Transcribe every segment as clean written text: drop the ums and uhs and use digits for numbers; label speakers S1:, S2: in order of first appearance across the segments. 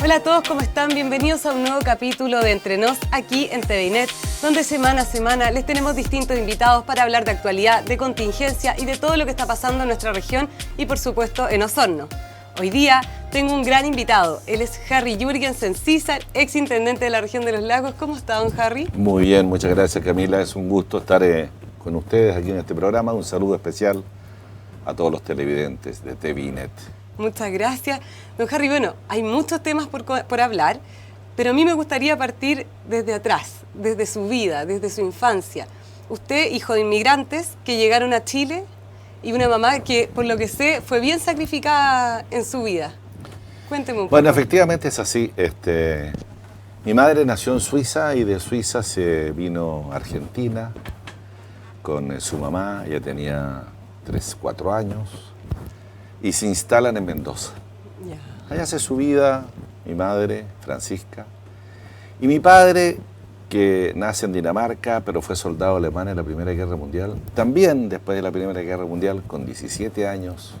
S1: Hola a todos, ¿cómo están? Bienvenidos a un nuevo capítulo de Entre Nos aquí en TViNet, donde semana a semana les tenemos distintos invitados para hablar de actualidad, de contingencia y de todo lo que está pasando en nuestra región y por supuesto en Osorno. Hoy día tengo un gran invitado, él es Harry Jürgensen César, ex intendente de la región de los Lagos. ¿Cómo está, don Harry?
S2: Muy bien, muchas gracias, Camila, es un gusto estar con ustedes aquí en este programa. Un saludo especial a todos los televidentes de TViNet.
S1: Muchas gracias. Don Harry, bueno, hay muchos temas por hablar, pero a mí me gustaría partir desde atrás, desde su vida, desde su infancia. Usted, hijo de inmigrantes que llegaron a Chile y una mamá que, por lo que sé, fue bien sacrificada en su vida. Cuénteme un poco.
S2: Bueno, efectivamente es así. Mi madre nació en Suiza y de Suiza se vino a Argentina con su mamá. Ella tenía 3, 4 años. Y se instalan en Mendoza.
S1: Yeah.
S2: Allá hace su vida mi madre, Francisca, y mi padre, que nace en Dinamarca, pero fue soldado alemán en la Primera Guerra Mundial. También después de la Primera Guerra Mundial, con 17 años,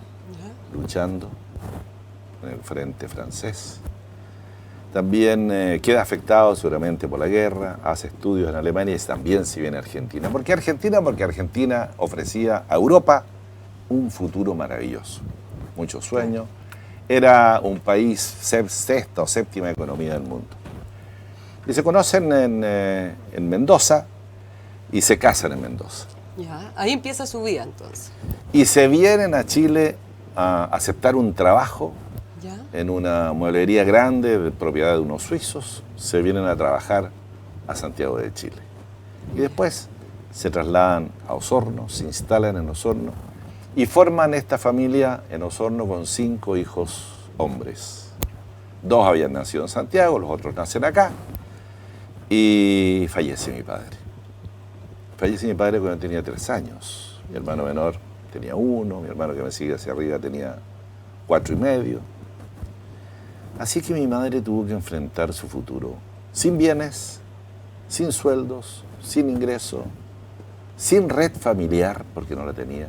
S2: luchando en el frente francés. También queda afectado seguramente por la guerra, hace estudios en Alemania y también se viene a Argentina. ¿Por qué Argentina? Porque Argentina ofrecía a Europa un futuro maravilloso. Muchos sueños. Era un país sexta o séptima economía del mundo. Y se conocen en Mendoza y se casan en Mendoza.
S1: Ya, ahí empieza su vida entonces.
S2: Y se vienen a Chile a aceptar un trabajo
S1: ¿Ya?
S2: en una mueblería grande de propiedad de unos suizos. Se vienen a trabajar a Santiago de Chile. Y después se trasladan a Osorno, se instalan en Osorno. Y forman esta familia en Osorno con 5 hijos hombres. 2 habían nacido en Santiago, los otros nacen acá. Y fallece mi padre. Fallece mi padre cuando tenía 3 años. Mi hermano menor tenía 1, mi hermano que me sigue hacia arriba tenía 4 y medio. Así que mi madre tuvo que enfrentar su futuro sin bienes, sin sueldos, sin ingreso, sin red familiar, porque no la tenía.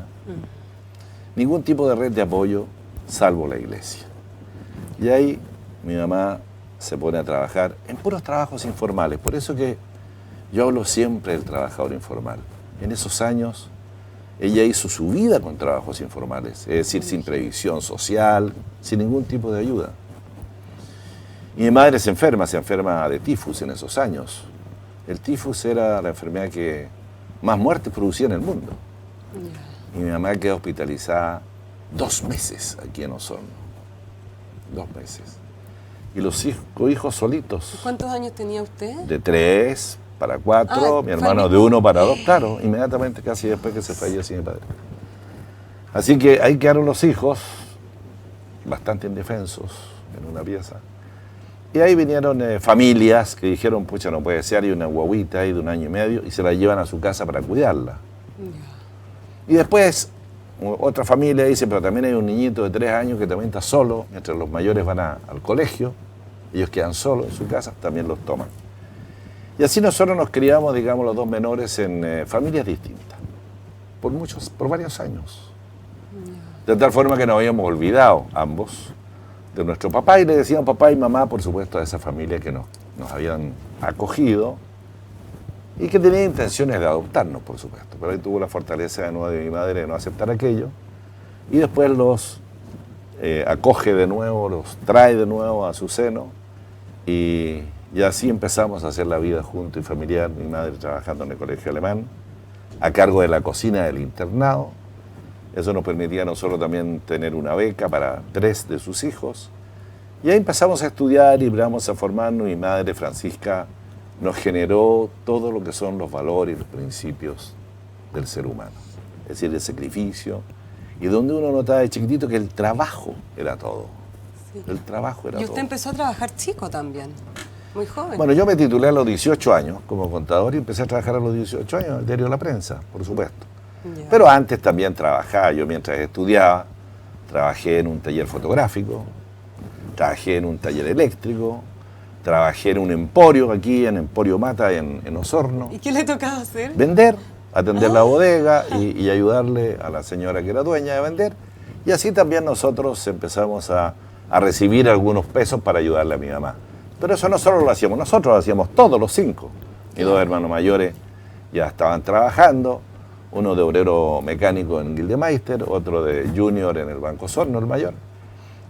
S2: Ningún tipo de red de apoyo, salvo la iglesia. Y ahí mi mamá se pone a trabajar en puros trabajos informales. Por eso que yo hablo siempre del trabajador informal. En esos años, ella hizo su vida con trabajos informales, es decir, sin previsión social, sin ningún tipo de ayuda. Y mi madre se enferma de tifus en esos años. El tifus era la enfermedad que más muertes producía en el mundo. Y mi mamá quedó hospitalizada 2 meses aquí en Osorno. 2 meses. Y los hijos solitos.
S1: ¿Cuántos años tenía usted?
S2: De 3 para 4, mi hermano de 1 para 2, claro, inmediatamente casi después que se falleció mi padre. Así que ahí quedaron los hijos, bastante indefensos, en una pieza. Y ahí vinieron familias que dijeron, pucha, no puede ser, hay una guaguita ahí de 1 año y medio, y se la llevan a su casa para cuidarla. Y después, otra familia dice, pero también hay un niñito de 3 años que también está solo, mientras los mayores van al colegio, ellos quedan solos en su casa, también los toman. Y así nosotros nos criamos, digamos, los 2 menores en familias distintas, por varios años. De tal forma que nos habíamos olvidado ambos de nuestro papá y le decían papá y mamá, por supuesto, a esa familia que nos habían acogido y que tenía intenciones de adoptarnos, por supuesto. Pero ahí tuvo la fortaleza de nuevo de mi madre de no aceptar aquello. Y después los acoge de nuevo, los trae de nuevo a su seno. Y así empezamos a hacer la vida junto y familiar. Mi madre trabajando en el colegio alemán, a cargo de la cocina del internado. Eso nos permitía a nosotros también tener una beca para 3 de sus hijos. Y ahí empezamos a estudiar y empezamos a formarnos. Mi madre, Francisca, nos generó todo lo que son los valores y los principios del ser humano. Es decir, el sacrificio. Y donde uno notaba de chiquitito que el trabajo era todo. Sí. El trabajo era todo.
S1: Y usted empezó a trabajar chico también, muy joven.
S2: Bueno, yo me titulé a los 18 años como contador y empecé a trabajar a los 18 años en el diario La Prensa, por supuesto.
S1: Ya.
S2: Pero antes también trabajaba. Yo mientras estudiaba, trabajé en un taller fotográfico, trabajé en un taller eléctrico, trabajé en un emporio aquí, en Emporio Mata, en Osorno.
S1: ¿Y qué le tocaba hacer?
S2: Vender, atender la bodega y ayudarle a la señora que era dueña de vender. Y así también nosotros empezamos a a recibir algunos pesos para ayudarle a mi mamá. Pero eso no solo lo hacíamos nosotros, lo hacíamos todos los 5. Mis 2 hermanos mayores ya estaban trabajando, uno de obrero mecánico en Gildemeister, otro de junior en el Banco Osorno, el mayor.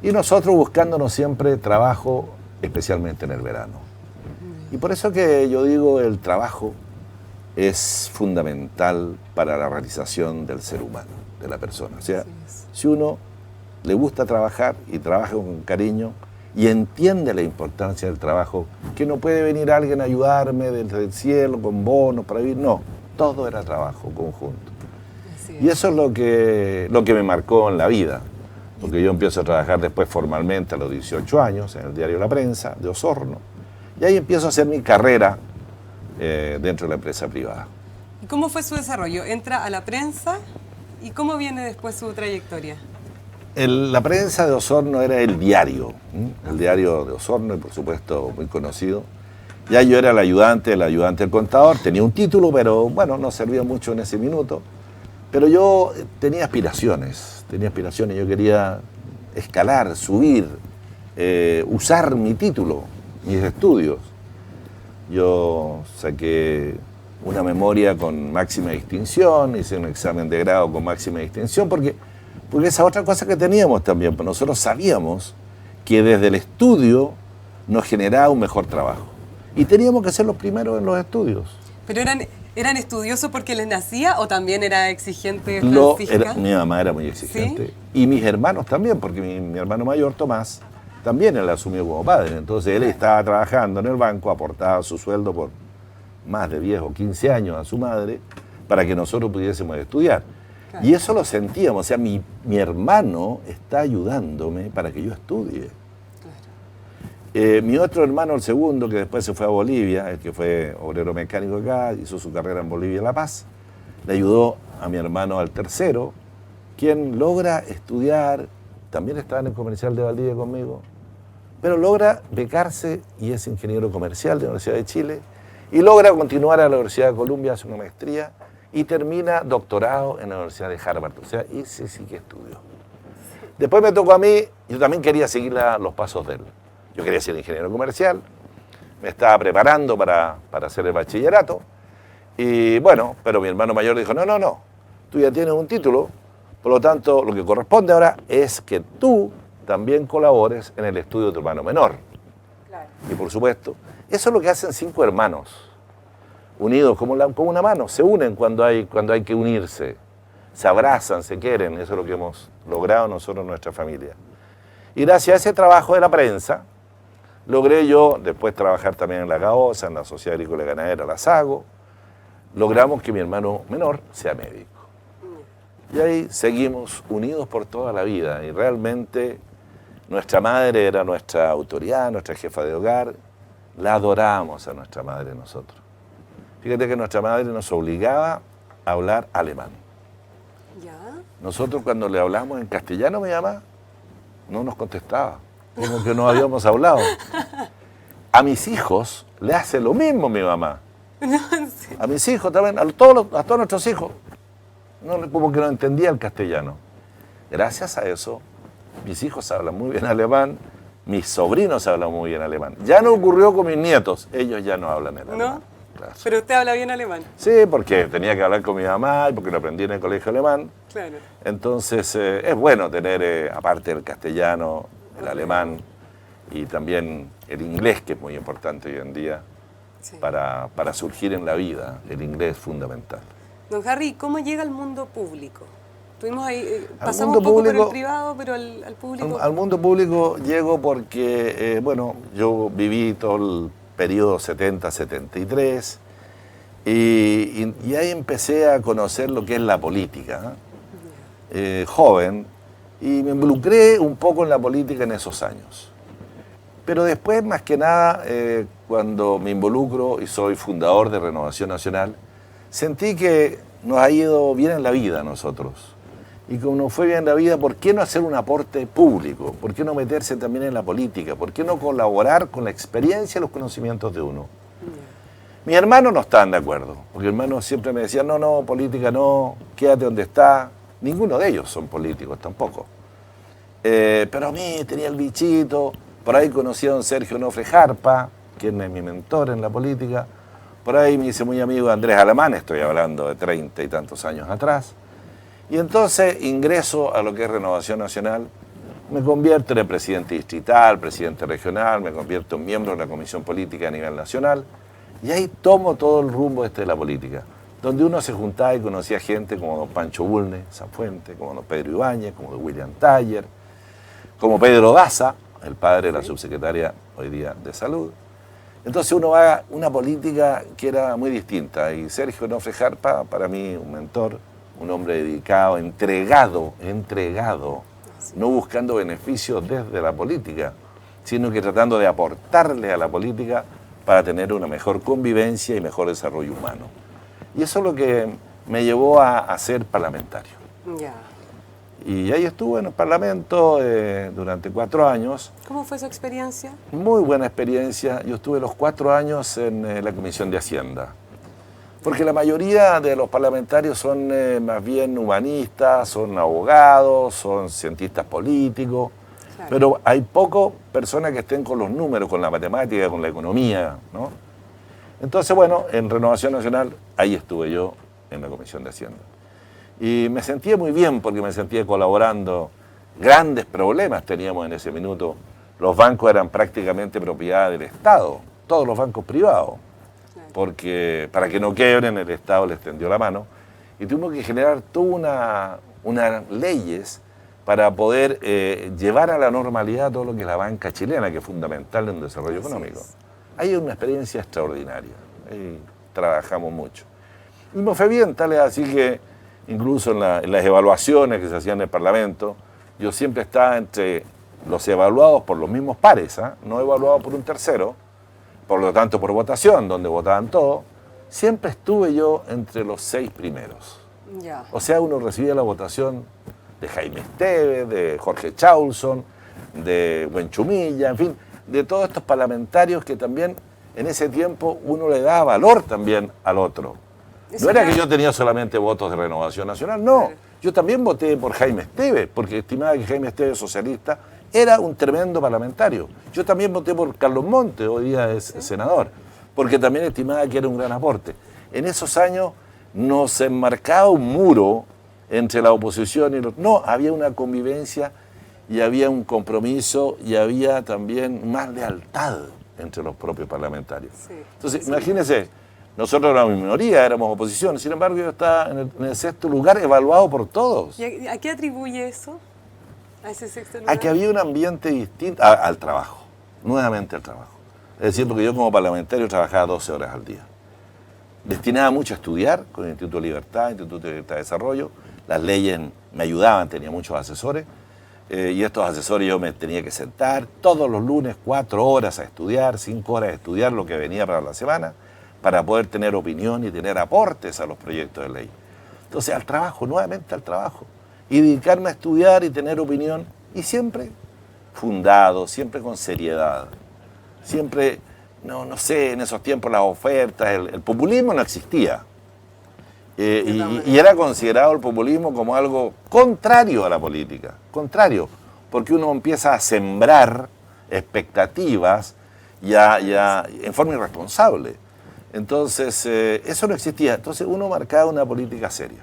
S2: Y nosotros buscándonos siempre trabajo, especialmente en el verano. Y por eso que yo digo, el trabajo es fundamental para la realización del ser humano, de la persona. O sea, si uno le gusta trabajar y trabaja con cariño y entiende la importancia del trabajo, que no puede venir alguien a ayudarme desde el cielo con bonos para vivir, no, todo era trabajo conjunto. Y eso es lo que me marcó en la vida, porque yo empiezo a trabajar después formalmente a los 18 años en el diario La Prensa de Osorno, y ahí empiezo a hacer mi carrera dentro de la empresa privada.
S1: ¿Y cómo fue su desarrollo? ¿Entra a La Prensa y cómo viene después su trayectoria?
S2: La Prensa de Osorno era el diario de Osorno, y por supuesto muy conocido. Ya yo era el ayudante del contador, tenía un título, pero bueno, no servía mucho en ese minuto. Pero yo tenía aspiraciones, yo quería escalar, subir, usar mi título, mis estudios. Yo saqué una memoria con máxima distinción, hice un examen de grado con máxima distinción, porque esa otra cosa que teníamos también, pues nosotros sabíamos que desde el estudio nos generaba un mejor trabajo. Y teníamos que ser los primeros en los estudios.
S1: ¿Pero eran estudiosos porque les nacía o también era exigente Francisca?
S2: Mi mamá era muy exigente.
S1: ¿Sí?
S2: Y mis hermanos también, porque mi hermano mayor, Tomás, también él asumió como padre. Entonces él estaba trabajando en el banco, aportaba su sueldo por más de 10 o 15 años a su madre para que nosotros pudiésemos estudiar. Claro. Y eso lo sentíamos, o sea, mi hermano está ayudándome para que yo estudie. Claro. Mi otro hermano, el segundo, que después se fue a Bolivia, el que fue obrero mecánico acá, hizo su carrera en Bolivia, La Paz, le ayudó a mi hermano al tercero, quien logra estudiar, también estaba en el comercial de Valdivia conmigo, pero logra becarse y es ingeniero comercial de la Universidad de Chile, y logra continuar a la Universidad de Columbia, hace una maestría, y termina doctorado en la Universidad de Harvard. O sea, ese sí que estudió. Después me tocó a mí, yo también quería seguir los pasos de él. Yo quería ser ingeniero comercial, me estaba preparando para hacer el bachillerato, y bueno, pero mi hermano mayor dijo, no, tú ya tienes un título, por lo tanto, lo que corresponde ahora es que tú también colabores en el estudio de tu hermano menor. Claro. Y por supuesto, eso es lo que hacen 5 hermanos, unidos como una mano, se unen cuando hay que unirse, se abrazan, se quieren, eso es lo que hemos logrado nosotros en nuestra familia. Y gracias a ese trabajo de la prensa, logré yo después trabajar también en la GAOSA, en la Sociedad Agrícola y Ganadera, la SAGO, logramos que mi hermano menor sea médico. Y ahí seguimos unidos por toda la vida, y realmente nuestra madre era nuestra autoridad, nuestra jefa de hogar, la adoramos a nuestra madre nosotros. Fíjate que nuestra madre nos obligaba a hablar alemán. ¿Ya? Nosotros cuando le hablamos en castellano, mi mamá no nos contestaba, como que no habíamos hablado. A mis hijos le hace lo mismo mi mamá. No, sí. A mis hijos también, a todos nuestros hijos, como que no entendía el castellano. Gracias a eso, mis hijos hablan muy bien alemán, mis sobrinos hablan muy bien alemán. Ya no ocurrió con mis nietos, ellos ya no hablan el alemán.
S1: ¿No? Claro. ¿Pero usted habla bien alemán?
S2: Sí, porque tenía que hablar con mi mamá y porque lo aprendí en el colegio alemán. Claro. Entonces es bueno tener, aparte del castellano, el alemán y también el inglés, que es muy importante hoy en día, sí, para surgir en la vida. El inglés es fundamental.
S1: Don Harry, ¿cómo llega al mundo público? Tuvimos ahí, pasamos un poco por el privado, pero al público...
S2: Al mundo público llego porque, yo viví todo el periodo 70-73 y ahí empecé a conocer lo que es la política, joven, y me involucré un poco en la política en esos años. Pero después, más que nada, cuando me involucro y soy fundador de Renovación Nacional, sentí que nos ha ido bien en la vida a nosotros. Y como nos fue bien en la vida, ¿por qué no hacer un aporte público? ¿Por qué no meterse también en la política? ¿Por qué no colaborar con la experiencia y los conocimientos de uno? Mis hermanos no estaban de acuerdo, porque hermanos siempre me decían, no, política no, quédate donde está. Ninguno de ellos son políticos tampoco. pero a mí tenía el bichito. Por ahí conocí a don Sergio Onofre Jarpa, quien es mi mentor en la política. Por ahí me hice muy amigo de Andrés Alamán, estoy hablando de 30 y tantos años atrás. Y entonces ingreso a lo que es Renovación Nacional, me convierto en el presidente distrital, presidente regional, me convierto en miembro de la Comisión Política a nivel nacional, y ahí tomo todo el rumbo de la política, donde uno se juntaba y conocía gente como don Pancho Bulnes, Sanfuente, como don Pedro Ibáñez, como don William Taller, como Pedro Daza, el padre de la subsecretaria hoy día de Salud. Entonces uno va a una política que era muy distinta, y Sergio Onofre Jarpa, para mí un mentor, un hombre dedicado, entregado, no buscando beneficios desde la política, sino que tratando de aportarle a la política para tener una mejor convivencia y mejor desarrollo humano. Y eso es lo que me llevó a ser parlamentario.
S1: Ya.
S2: Y ahí estuve en el Parlamento durante 4 años.
S1: ¿Cómo fue su experiencia?
S2: Muy buena experiencia. Yo estuve los 4 años en la Comisión de Hacienda. Porque la mayoría de los parlamentarios son más bien humanistas, son abogados, son cientistas políticos, claro. Pero hay pocas personas que estén con los números, con la matemática, con la economía, ¿no? Entonces, bueno, en Renovación Nacional, ahí estuve yo en la Comisión de Hacienda. Y me sentía muy bien porque me sentía colaborando. Grandes problemas teníamos en ese minuto. Los bancos eran prácticamente propiedad del Estado, todos los bancos privados. Porque para que no quiebren, el Estado les tendió la mano y tuvimos que generar todas unas leyes para poder llevar a la normalidad todo lo que es la banca chilena, que es fundamental en el desarrollo económico. Ahí hay una experiencia extraordinaria, ahí trabajamos mucho. Y me fue bien, tal es así que incluso en las evaluaciones que se hacían en el Parlamento, yo siempre estaba entre los evaluados por los mismos pares, no evaluados por un tercero, por lo tanto por votación, donde votaban todos, siempre estuve yo entre los 6 primeros.
S1: Ya.
S2: O sea, uno recibía la votación de Jaime Esteves, de Jorge Chausson, de Buenchumilla, en fin, de todos estos parlamentarios que también en ese tiempo uno le daba valor también al otro. No era que yo tenía solamente votos de Renovación Nacional, no. Claro. Yo también voté por Jaime Esteves, porque estimaba que Jaime Esteves, socialista, era un tremendo parlamentario. Yo también voté por Carlos Montes, hoy día es senador, porque también estimaba que era un gran aporte. En esos años no se enmarcaba un muro entre la oposición y los... No, había una convivencia y había un compromiso y había también más lealtad entre los propios parlamentarios. Sí, entonces, imagínense, nosotros éramos minoría, éramos oposición, sin embargo yo estaba en el 6º lugar evaluado por todos.
S1: ¿Y a qué atribuye eso? ¿A ese 6º lugar?
S2: A que había un ambiente distinto al trabajo, nuevamente al trabajo. Es decir, porque yo como parlamentario trabajaba 12 horas al día. Destinaba mucho a estudiar con el Instituto de Libertad, Instituto de Libertad de Desarrollo. Las leyes me ayudaban, tenía muchos asesores. Y estos asesores yo me tenía que sentar todos los lunes 4 horas a estudiar, 5 horas a estudiar lo que venía para la semana, para poder tener opinión y tener aportes a los proyectos de ley. Entonces, al trabajo, nuevamente al trabajo. Y dedicarme a estudiar y tener opinión, y siempre fundado, siempre con seriedad. Siempre, no sé, en esos tiempos las ofertas, el populismo no existía. Y era considerado el populismo como algo contrario a la política, contrario, porque uno empieza a sembrar expectativas ya en forma irresponsable. Entonces, eso no existía. Entonces, uno marcaba una política seria.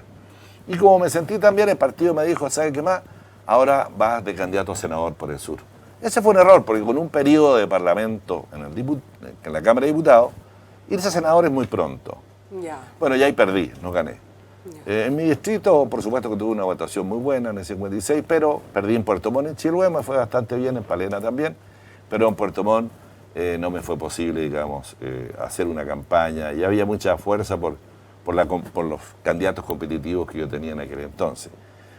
S2: Y como me sentí también, el partido me dijo, ¿sabe qué más? Ahora vas de candidato a senador por el sur. Ese fue un error, porque con un periodo de parlamento en la Cámara de Diputados, irse a senador es muy pronto.
S1: Ya.
S2: Bueno, ya ahí perdí, no gané. En mi distrito, por supuesto que tuve una votación muy buena en el 56, pero perdí en Puerto Montt. En Chiloé me fue bastante bien, en Palena también, pero en Puerto Montt no me fue posible, digamos, hacer una campaña, y había mucha fuerza por los candidatos competitivos que yo tenía en aquel entonces.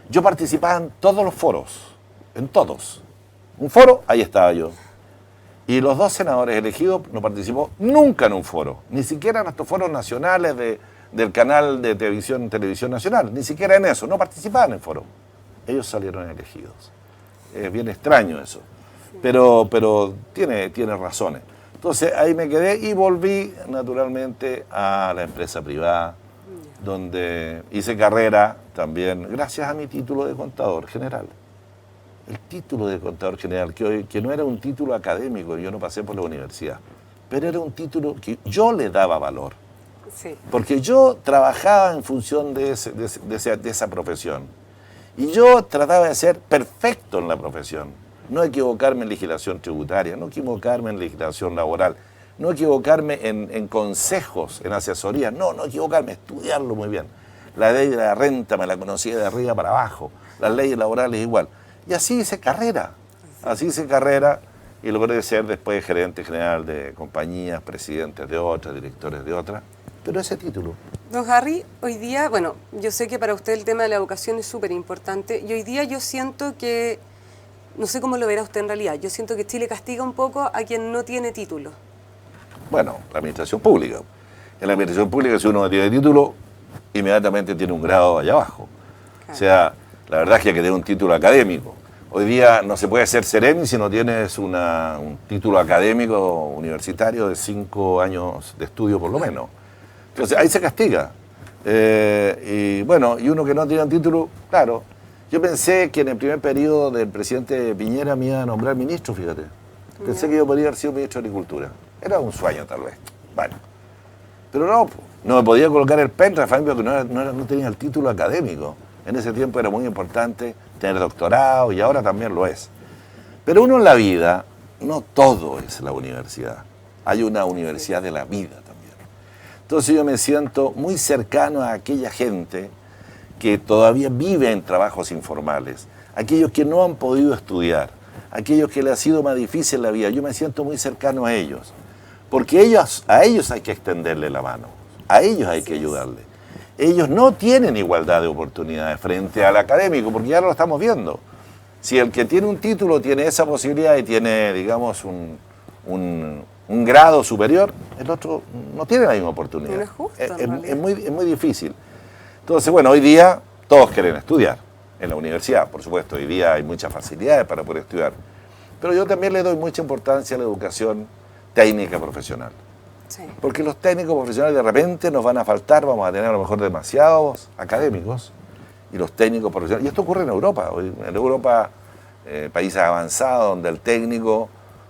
S2: Yo participaba en todos los foros, en todos. Un foro, ahí estaba yo. Y los 2 senadores elegidos no participó nunca en un foro, ni siquiera en estos foros nacionales del canal de televisión nacional, ni siquiera en eso, no participaban en el foro. Ellos salieron elegidos. Es bien extraño eso, pero tiene razones. Entonces ahí me quedé y volví naturalmente a la empresa privada, donde hice carrera también gracias a mi título de contador general. el título de contador general, que no era un título académico, yo no pasé por la universidad, pero era un título que yo le daba valor.
S1: Sí.
S2: Porque yo trabajaba en función de esa profesión. Y yo trataba de ser perfecto en la profesión. No equivocarme en legislación tributaria, no equivocarme en legislación laboral, no equivocarme en consejos, en asesoría, no equivocarme, estudiarlo muy bien. La ley de la renta me la conocía de arriba para abajo, las leyes laborales igual. Y así hice carrera, y logré ser después gerente general de compañías, presidentes de otras, directores de otras, pero ese título.
S1: Don Harry, hoy día, bueno, yo sé que para usted el tema de la educación es súper importante, y hoy día yo siento que, no sé cómo lo verá usted en realidad, yo siento que Chile castiga un poco a quien no tiene título.
S2: Bueno, la administración pública. En la administración pública, si uno no tiene título, inmediatamente tiene un grado allá abajo. Claro. O sea, la verdad es que hay que tener un título académico. Hoy día no se puede ser seremi si no tienes un título académico universitario de 5 años de estudio por lo menos. Entonces ahí se castiga. Y bueno, y uno que no tiene un título, claro. Yo pensé que en el primer periodo del presidente Piñera me iba a nombrar ministro, fíjate. Pensé que yo podría haber sido ministro de Agricultura. Era un sueño tal vez. Bueno. Pero no me podía colocar el pendrive porque no tenía el título académico. En ese tiempo era muy importante tener doctorado y ahora también lo es. Pero uno en la vida, no todo es la universidad. Hay una universidad de la vida también. Entonces yo me siento muy cercano a aquella gente que todavía vive en trabajos informales, aquellos que no han podido estudiar, aquellos que les ha sido más difícil la vida. Yo me siento muy cercano a ellos, porque a ellos hay que extenderle la mano, a ellos hay que ayudarles. Ellos no tienen igualdad de oportunidades frente al académico, porque ya lo estamos viendo. Si el que tiene un título tiene esa posibilidad y tiene, digamos, un grado superior, el otro no tiene la misma oportunidad.
S1: No es justo,
S2: es muy difícil. Entonces, bueno, hoy día todos quieren estudiar en la universidad, por supuesto. Hoy día hay muchas facilidades para poder estudiar. Pero yo también le doy mucha importancia a la educación técnica profesional. Sí. Porque los técnicos profesionales de repente nos van a faltar, vamos a tener a lo mejor demasiados académicos, y los técnicos profesionales, y esto ocurre en Europa, en Europa, países avanzados, donde el técnico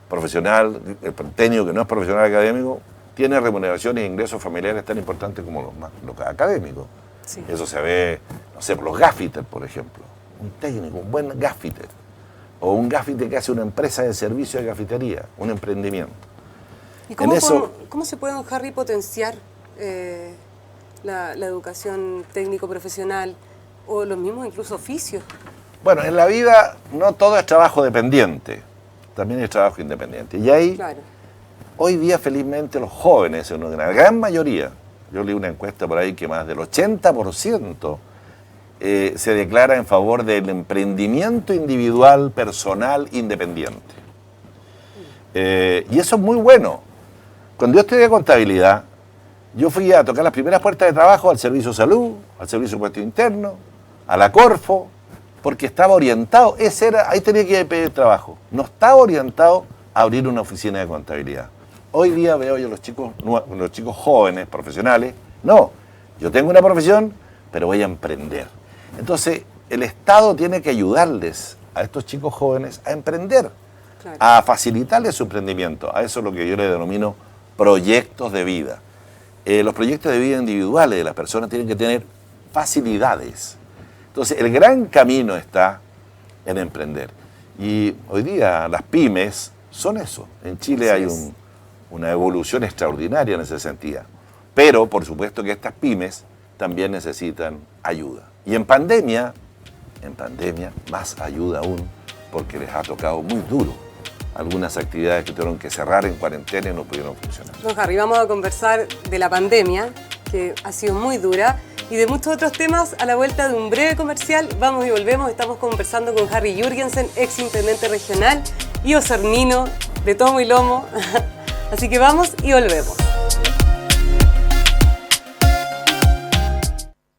S2: profesional, el técnico que no es profesional académico, tiene remuneraciones e ingresos familiares tan importantes como los académicos. Sí. Eso se ve, no sé, por los gaffiters, por ejemplo. Un técnico, un buen gaffiter, o un gaffiter que hace una empresa de servicio de gafitería, un emprendimiento.
S1: ¿Y cómo se puede, don Harry, potenciar la educación técnico-profesional o los mismos incluso oficios?
S2: Bueno, en la vida no todo es trabajo dependiente, también es trabajo independiente. Y ahí, claro, hoy día felizmente los jóvenes, en una gran mayoría, yo leí una encuesta por ahí que más del 80% se declara en favor del emprendimiento individual, personal, independiente. Y eso es muy bueno. Cuando yo estudié contabilidad, yo fui a tocar las primeras puertas de trabajo al Servicio de Salud, al Servicio de Impuesto Interno, a la Corfo, porque estaba orientado, ahí tenía que pedir trabajo. No estaba orientado a abrir una oficina de contabilidad. Hoy día veo yo los chicos jóvenes, profesionales, no, yo tengo una profesión, pero voy a emprender. Entonces, el Estado tiene que ayudarles a estos chicos jóvenes a emprender, claro, a facilitarles su emprendimiento. A eso es lo que yo le denomino proyectos de vida. Los proyectos de vida individuales de las personas tienen que tener facilidades. Entonces, el gran camino está en emprender. Y hoy día las pymes son eso. En Chile hay una evolución extraordinaria en ese sentido. Pero, por supuesto que estas pymes también necesitan ayuda. Y en pandemia, más ayuda aún, porque les ha tocado muy duro algunas actividades que tuvieron que cerrar en cuarentena y no pudieron funcionar.
S1: Don Harry, vamos a conversar de la pandemia, que ha sido muy dura, y de muchos otros temas a la vuelta de un breve comercial. Vamos y volvemos. Estamos conversando con Harry Jürgensen, ex intendente regional y osornino de tomo y lomo. Así que vamos y volvemos.